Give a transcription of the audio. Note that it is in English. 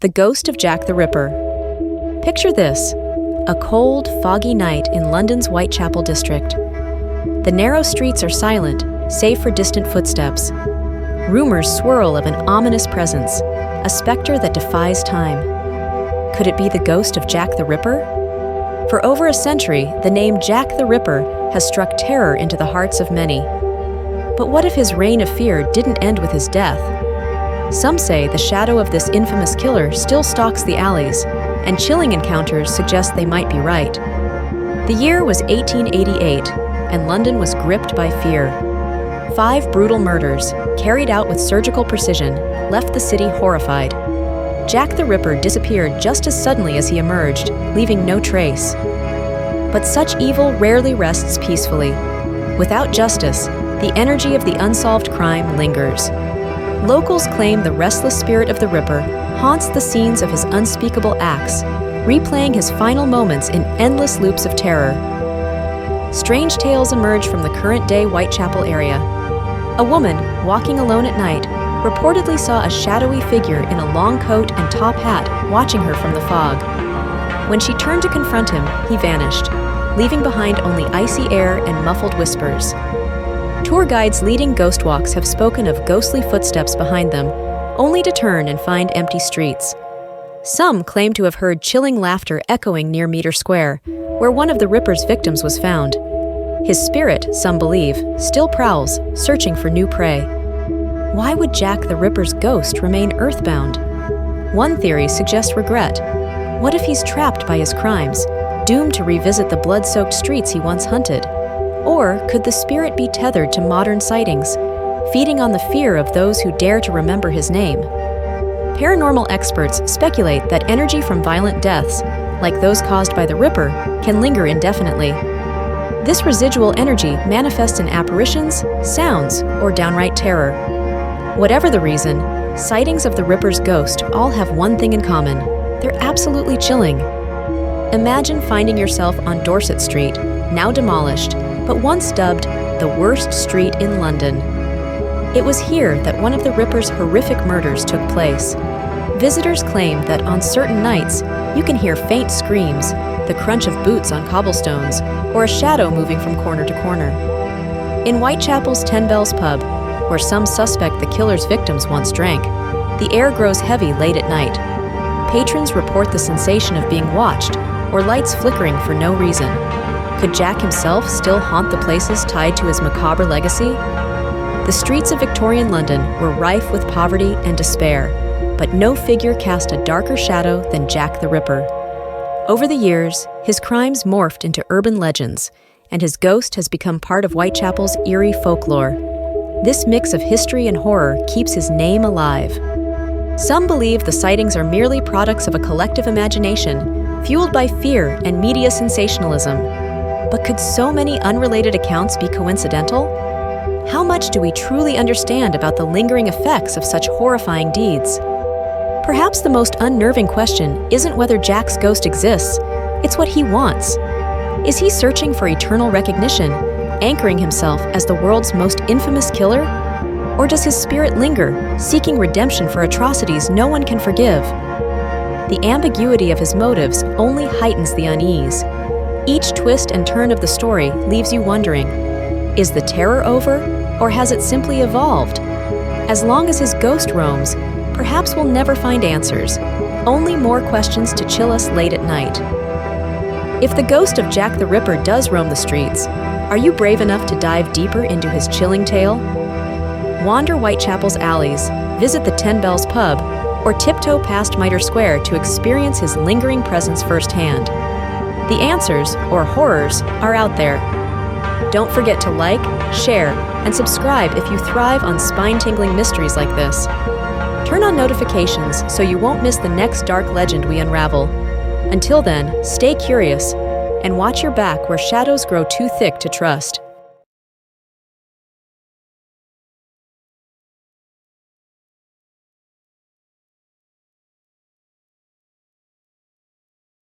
The ghost of Jack the Ripper. Picture this: a cold, foggy night in London's Whitechapel district. The narrow streets are silent, save for distant footsteps. Rumors swirl of an ominous presence, a specter that defies time. Could it be the ghost of Jack the Ripper? For over a century, the name Jack the Ripper has struck terror into the hearts of many. But what if his reign of fear didn't end with his death? Some say the shadow of this infamous killer still stalks the alleys, and chilling encounters suggest they might be right. The year was 1888, and London was gripped by fear. 5 brutal murders, carried out with surgical precision, left the city horrified. Jack the Ripper disappeared just as suddenly as he emerged, leaving no trace. But such evil rarely rests peacefully. Without justice, the energy of the unsolved crime lingers. Locals claim the restless spirit of the Ripper haunts the scenes of his unspeakable acts, replaying his final moments in endless loops of terror. Strange tales emerge from the current-day Whitechapel area. A woman, walking alone at night, reportedly saw a shadowy figure in a long coat and top hat watching her from the fog. When she turned to confront him, he vanished, leaving behind only icy air and muffled whispers. Tour guides leading ghost walks have spoken of ghostly footsteps behind them, only to turn and find empty streets. Some claim to have heard chilling laughter echoing near Meter Square, where one of the Ripper's victims was found. His spirit, some believe, still prowls, searching for new prey. Why would Jack the Ripper's ghost remain earthbound? One theory suggests regret. What if he's trapped by his crimes, doomed to revisit the blood-soaked streets he once hunted? Or could the spirit be tethered to modern sightings, feeding on the fear of those who dare to remember his name? Paranormal experts speculate that energy from violent deaths, like those caused by the Ripper, can linger indefinitely. This residual energy manifests in apparitions, sounds, or downright terror. Whatever the reason, sightings of the Ripper's ghost all have one thing in common: they're absolutely chilling. Imagine finding yourself on Dorset Street, now demolished, but once dubbed the worst street in London. It was here that one of the Ripper's horrific murders took place. Visitors claim that on certain nights, you can hear faint screams, the crunch of boots on cobblestones, or a shadow moving from corner to corner. In Whitechapel's 10 Bells pub, where some suspect the killer's victims once drank, the air grows heavy late at night. Patrons report the sensation of being watched, or lights flickering for no reason. Could Jack himself still haunt the places tied to his macabre legacy? The streets of Victorian London were rife with poverty and despair, but no figure cast a darker shadow than Jack the Ripper. Over the years, his crimes morphed into urban legends, and his ghost has become part of Whitechapel's eerie folklore. This mix of history and horror keeps his name alive. Some believe the sightings are merely products of a collective imagination, fueled by fear and media sensationalism. But could so many unrelated accounts be coincidental? How much do we truly understand about the lingering effects of such horrifying deeds? Perhaps the most unnerving question isn't whether Jack's ghost exists, it's what he wants. Is he searching for eternal recognition, anchoring himself as the world's most infamous killer? Or does his spirit linger, seeking redemption for atrocities no one can forgive? The ambiguity of his motives only heightens the unease. Each twist and turn of the story leaves you wondering, is the terror over, or has it simply evolved? As long as his ghost roams, perhaps we'll never find answers, only more questions to chill us late at night. If the ghost of Jack the Ripper does roam the streets, are you brave enough to dive deeper into his chilling tale? Wander Whitechapel's alleys, visit the 10 Bells pub, or tiptoe past Mitre Square to experience his lingering presence firsthand. The answers, or horrors, are out there. Don't forget to like, share, and subscribe if you thrive on spine-tingling mysteries like this. Turn on notifications so you won't miss the next dark legend we unravel. Until then, stay curious, and watch your back where shadows grow too thick to trust.